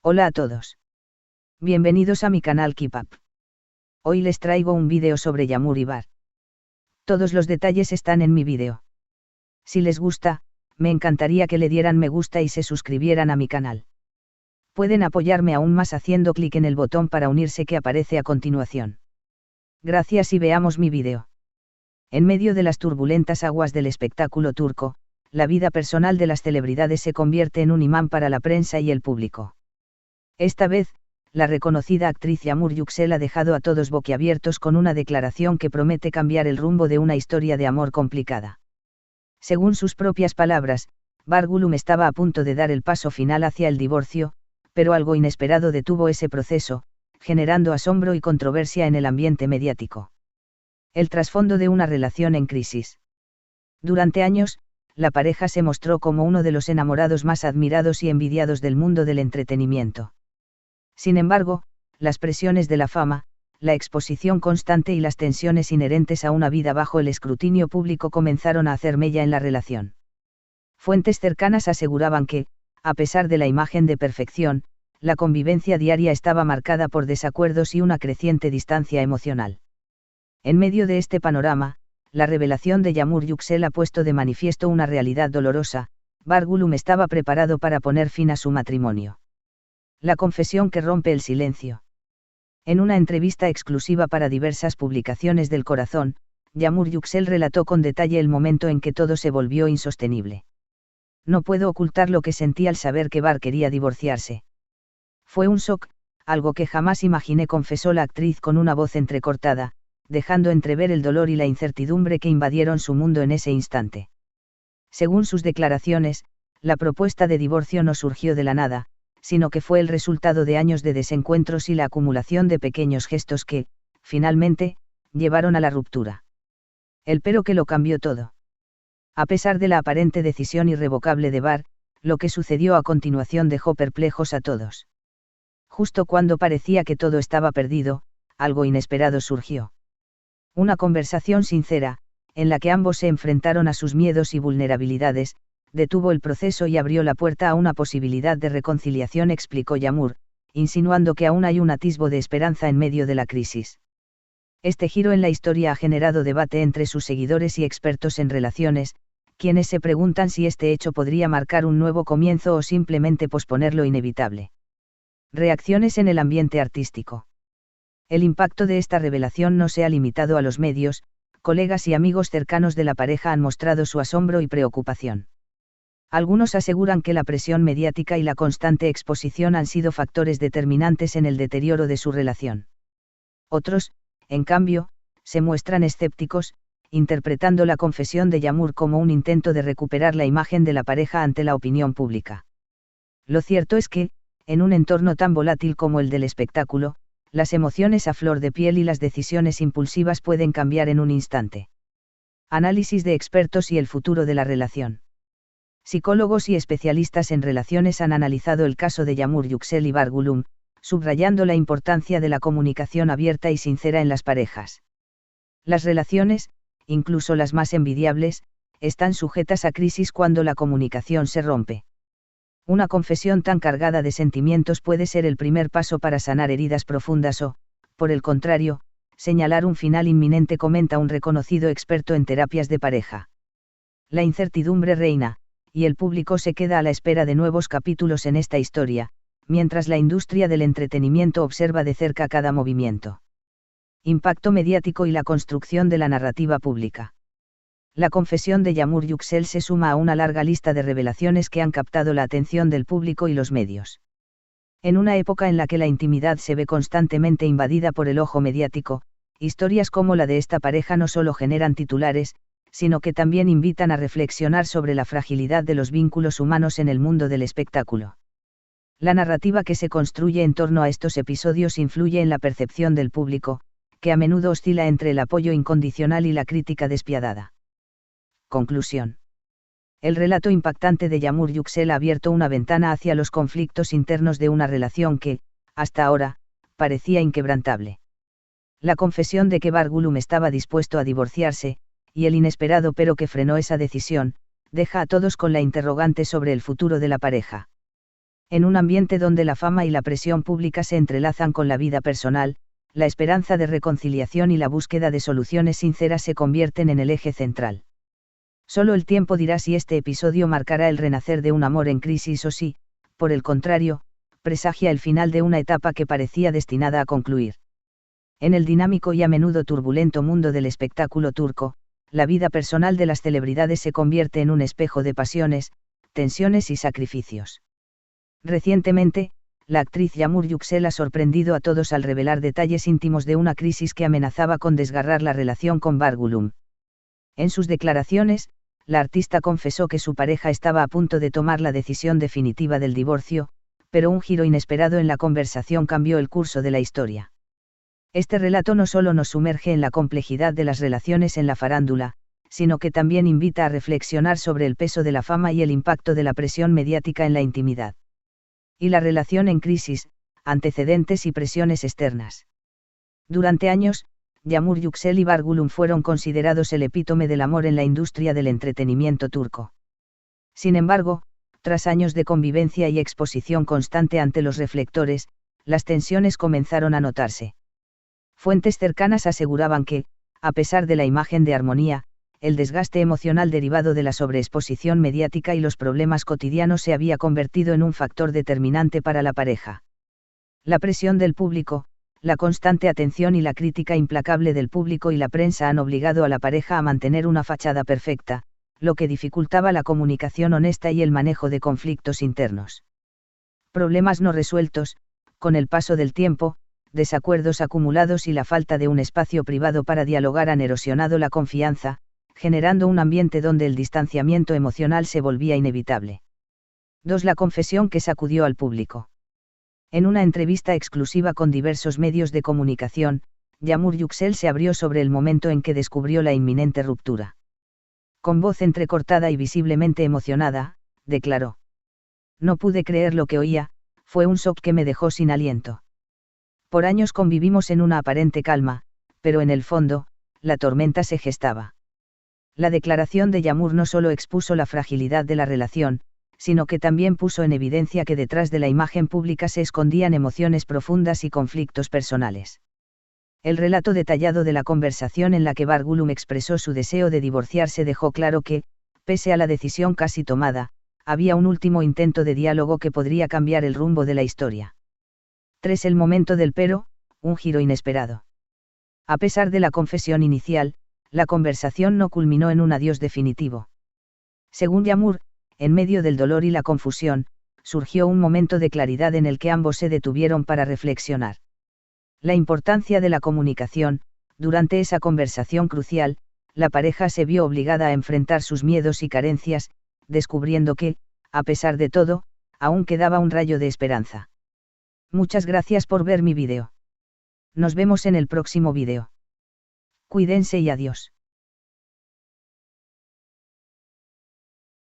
Hola a todos. Bienvenidos a mi canal Keep Up. Hoy les traigo un vídeo sobre Yamur y Bar. Todos los detalles están en mi vídeo. Si les gusta, me encantaría que le dieran me gusta y se suscribieran a mi canal. Pueden apoyarme aún más haciendo clic en el botón para unirse que aparece a continuación. Gracias y veamos mi vídeo. En medio de las turbulentas aguas del espectáculo turco, la vida personal de las celebridades se convierte en un imán para la prensa y el público. Esta vez, la reconocida actriz Yağmur Yüksel ha dejado a todos boquiabiertos con una declaración que promete cambiar el rumbo de una historia de amor complicada. Según sus propias palabras, Bargulum estaba a punto de dar el paso final hacia el divorcio, pero algo inesperado detuvo ese proceso, generando asombro y controversia en el ambiente mediático. El trasfondo de una relación en crisis. Durante años, la pareja se mostró como uno de los enamorados más admirados y envidiados del mundo del entretenimiento. Sin embargo, las presiones de la fama, la exposición constante y las tensiones inherentes a una vida bajo el escrutinio público comenzaron a hacer mella en la relación. Fuentes cercanas aseguraban que, a pesar de la imagen de perfección, la convivencia diaria estaba marcada por desacuerdos y una creciente distancia emocional. En medio de este panorama, la revelación de Yağmur Yüksel ha puesto de manifiesto una realidad dolorosa: Bargulum estaba preparado para poner fin a su matrimonio. La confesión que rompe el silencio. En una entrevista exclusiva para diversas publicaciones del Corazón, Yağmur Yüksel relató con detalle el momento en que todo se volvió insostenible. No puedo ocultar lo que sentí al saber que Bar quería divorciarse. Fue un shock, algo que jamás imaginé, confesó la actriz con una voz entrecortada, dejando entrever el dolor y la incertidumbre que invadieron su mundo en ese instante. Según sus declaraciones, la propuesta de divorcio no surgió de la nada, sino que fue el resultado de años de desencuentros y la acumulación de pequeños gestos que, finalmente, llevaron a la ruptura. El pero que lo cambió todo. A pesar de la aparente decisión irrevocable de Bar, lo que sucedió a continuación dejó perplejos a todos. Justo cuando parecía que todo estaba perdido, algo inesperado surgió. Una conversación sincera, en la que ambos se enfrentaron a sus miedos y vulnerabilidades, detuvo el proceso y abrió la puerta a una posibilidad de reconciliación, explicó Yağmur, insinuando que aún hay un atisbo de esperanza en medio de la crisis. Este giro en la historia ha generado debate entre sus seguidores y expertos en relaciones, quienes se preguntan si este hecho podría marcar un nuevo comienzo o simplemente posponer lo inevitable. Reacciones en el ambiente artístico. El impacto de esta revelación no se ha limitado a los medios. Colegas y amigos cercanos de la pareja han mostrado su asombro y preocupación. Algunos aseguran que la presión mediática y la constante exposición han sido factores determinantes en el deterioro de su relación. Otros, en cambio, se muestran escépticos, interpretando la confesión de Yağmur como un intento de recuperar la imagen de la pareja ante la opinión pública. Lo cierto es que, en un entorno tan volátil como el del espectáculo, las emociones a flor de piel y las decisiones impulsivas pueden cambiar en un instante. Análisis de expertos y el futuro de la relación. Psicólogos y especialistas en relaciones han analizado el caso de Yağmur Yüksel y Bargulum, subrayando la importancia de la comunicación abierta y sincera en las parejas. Las relaciones, incluso las más envidiables, están sujetas a crisis cuando la comunicación se rompe. Una confesión tan cargada de sentimientos puede ser el primer paso para sanar heridas profundas o, por el contrario, señalar un final inminente, comenta un reconocido experto en terapias de pareja. La incertidumbre reina, y el público se queda a la espera de nuevos capítulos en esta historia, mientras la industria del entretenimiento observa de cerca cada movimiento. Impacto mediático y la construcción de la narrativa pública. La confesión de Yağmur Yüksel se suma a una larga lista de revelaciones que han captado la atención del público y los medios. En una época en la que la intimidad se ve constantemente invadida por el ojo mediático, historias como la de esta pareja no solo generan titulares, sino que también invitan a reflexionar sobre la fragilidad de los vínculos humanos en el mundo del espectáculo. La narrativa que se construye en torno a estos episodios influye en la percepción del público, que a menudo oscila entre el apoyo incondicional y la crítica despiadada. Conclusión. El relato impactante de Yağmur Yüksel ha abierto una ventana hacia los conflictos internos de una relación que, hasta ahora, parecía inquebrantable. La confesión de que Bargulum estaba dispuesto a divorciarse, y el inesperado pero que frenó esa decisión, deja a todos con la interrogante sobre el futuro de la pareja. En un ambiente donde la fama y la presión pública se entrelazan con la vida personal, la esperanza de reconciliación y la búsqueda de soluciones sinceras se convierten en el eje central. Solo el tiempo dirá si este episodio marcará el renacer de un amor en crisis o si, por el contrario, presagia el final de una etapa que parecía destinada a concluir. En el dinámico y a menudo turbulento mundo del espectáculo turco, la vida personal de las celebridades se convierte en un espejo de pasiones, tensiones y sacrificios. Recientemente, la actriz Yağmur Yüksel ha sorprendido a todos al revelar detalles íntimos de una crisis que amenazaba con desgarrar la relación con Bargulum. En sus declaraciones, la artista confesó que su pareja estaba a punto de tomar la decisión definitiva del divorcio, pero un giro inesperado en la conversación cambió el curso de la historia. Este relato no solo nos sumerge en la complejidad de las relaciones en la farándula, sino que también invita a reflexionar sobre el peso de la fama y el impacto de la presión mediática en la intimidad. Y la relación en crisis, antecedentes y presiones externas. Durante años, Yağmur Yüksel y Bargulum fueron considerados el epítome del amor en la industria del entretenimiento turco. Sin embargo, tras años de convivencia y exposición constante ante los reflectores, las tensiones comenzaron a notarse. Fuentes cercanas aseguraban que, a pesar de la imagen de armonía, el desgaste emocional derivado de la sobreexposición mediática y los problemas cotidianos se había convertido en un factor determinante para la pareja. La presión del público, la constante atención y la crítica implacable del público y la prensa han obligado a la pareja a mantener una fachada perfecta, lo que dificultaba la comunicación honesta y el manejo de conflictos internos. Problemas no resueltos, con el paso del tiempo, desacuerdos acumulados y la falta de un espacio privado para dialogar han erosionado la confianza, generando un ambiente donde el distanciamiento emocional se volvía inevitable. 2. La confesión que sacudió al público. En una entrevista exclusiva con diversos medios de comunicación, Yağmur Yüksel se abrió sobre el momento en que descubrió la inminente ruptura. Con voz entrecortada y visiblemente emocionada, declaró: "No pude creer lo que oía, fue un shock que me dejó sin aliento. Por años convivimos en una aparente calma, pero en el fondo, la tormenta se gestaba". La declaración de Yağmur no solo expuso la fragilidad de la relación, sino que también puso en evidencia que detrás de la imagen pública se escondían emociones profundas y conflictos personales. El relato detallado de la conversación en la que Bargulum expresó su deseo de divorciarse dejó claro que, pese a la decisión casi tomada, había un último intento de diálogo que podría cambiar el rumbo de la historia. 3. El momento del pero, un giro inesperado. A pesar de la confesión inicial, la conversación no culminó en un adiós definitivo. Según Yağmur, en medio del dolor y la confusión, surgió un momento de claridad en el que ambos se detuvieron para reflexionar. La importancia de la comunicación. Durante esa conversación crucial, la pareja se vio obligada a enfrentar sus miedos y carencias, descubriendo que, a pesar de todo, aún quedaba un rayo de esperanza. Muchas gracias por ver mi vídeo. Nos vemos en el próximo vídeo. Cuídense y adiós.